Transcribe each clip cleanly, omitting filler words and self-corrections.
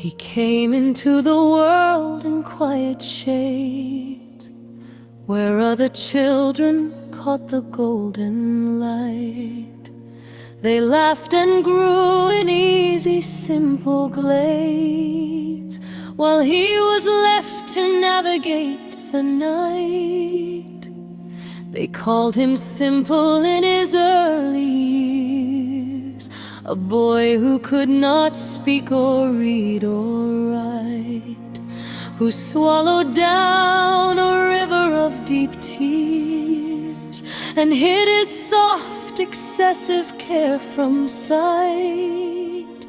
He came into the world in quiet shades, where other children caught the golden light. They laughed and grew in easy, simple glades, while he was left to navigate the night. They called him simple in his early years, a boy who could not speak or read or write, who swallowed down a river of deep tears and hid his soft, excessive care from sight.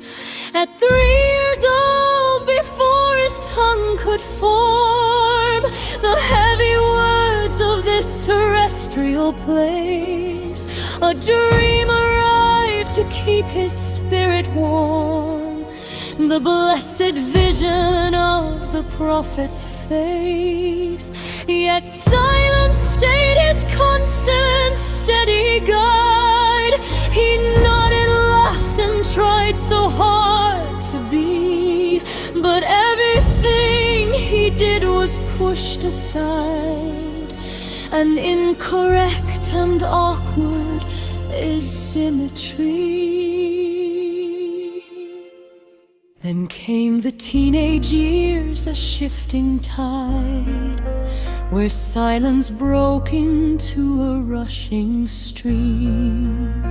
At 3 years old, before his tongue could form the heavy words of this terrestrial place, a dream arrived to keep his spirit warm, the blessed vision of the prophet's face. Yet silence stayed his constant, steady guide. He nodded, laughed, and tried so hard to be, but everything he did was pushed aside, an incorrect and awkward asymmetry. Then came the teenage years, a shifting tide, where silence broke into a rushing stream.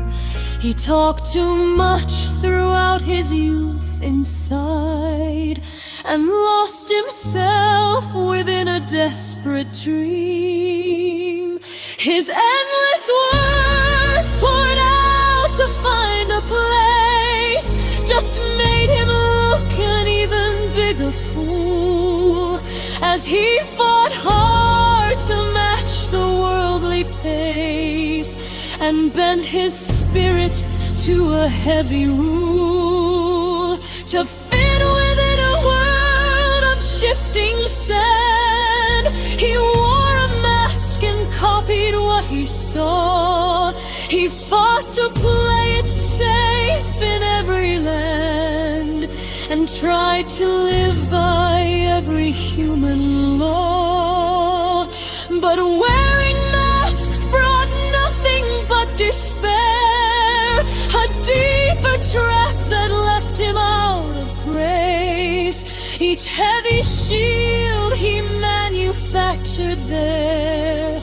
He talked too much throughout his youth inside, and lost himself within a desperate dream. His endless words poured out to find a place just made him look an even bigger fool, as he fought hard to match the worldly pace and bent his spirit to a heavy rule, to fit within a world of shifting sand. He wore a mask and copied what he saw. He fought to play it safe in every land, and tried to live by every human law. But wearing masks brought nothing but despair, a deeper trap that left him out of grace. Each heavy shield he manufactured there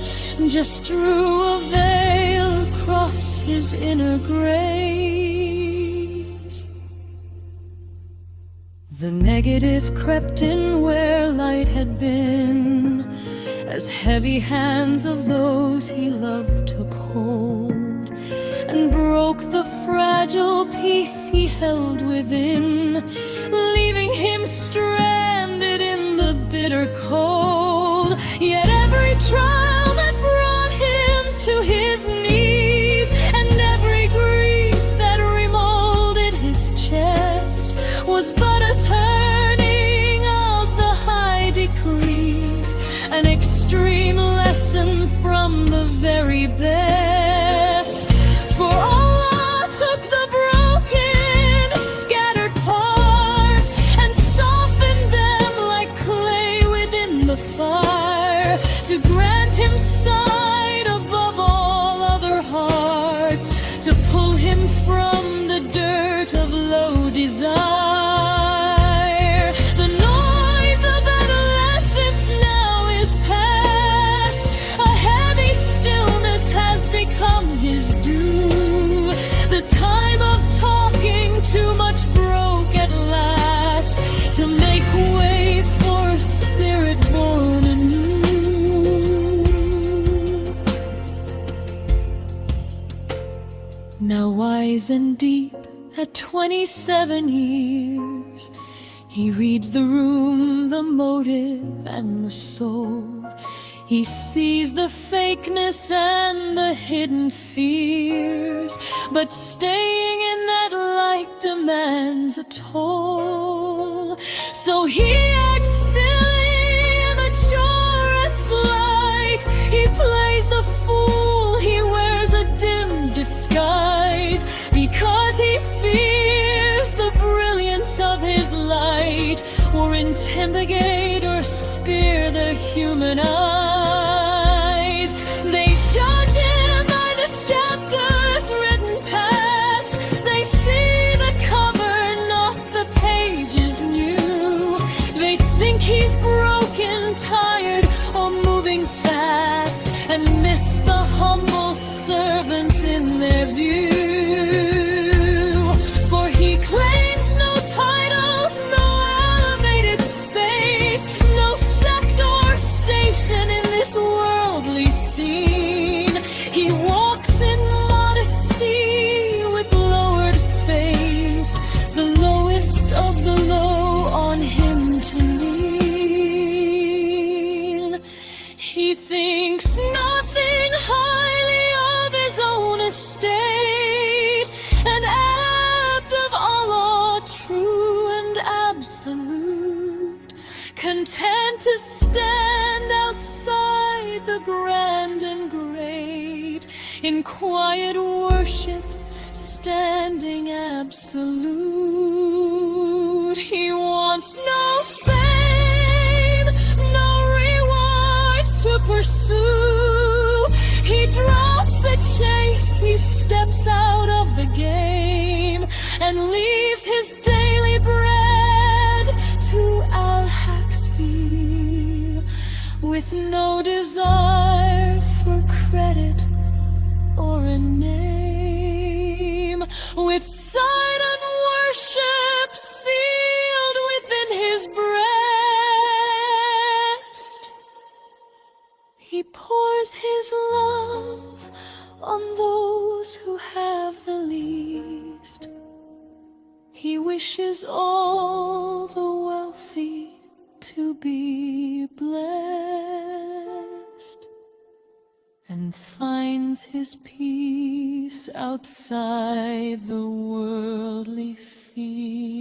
just drew a veil across his inner grace. The negative crept in where light had been, as heavy hands of those he loved took hold, and broke the fragile peace he held within, leaving him stranded in the bitter cold. Yet every trial that brought him to his knees, and every grief that remolded his chest, was but a turning of the high decrees, an extreme lesson from the very best. For Allah took the broken, scattered parts and softened them like clay within the fire, to grant him sight above all other hearts, to pull him from the dirt of low desire. The noise of adolescence now is past, a heavy stillness has become his due. The time of talking too much broke at last, to make way for a spirit born anew. Now wise and deep at 27 years, he reads the room, the motive, and the soul. He sees the fakeness and the hidden fears, but staying in that light demands a toll. So he acts silly, immature, and slight. He plays the fool, he wears a dim disguise, because he fears the brilliance of his light. intimidate or spear their human eyes. They judge him by the chapters written past. They see the cover, not the pages new. They think he's broken, tired, or moving fast, and miss the humble servant in their view. For he claims no titles, no elevated space, no sect or station in this worldly scene. He walks in modesty with lowered face, the lowest of the low, on him to lean. He thinks nothing highly of his own estate, an act of Allah, true and absolute, content to stand outside the grand and great, in quiet worship, standing absolute. He wants no fame, no rewards to pursue. He drops the chase, he steps out of the game, and leaves his daily bread to Al-Haqq's feet, with no desire for credit or a name, with silent worship sealed within his breast. He pours his love on those who have the least. He wishes all the wealthy to be blessed, and finds his peace outside the worldly feast.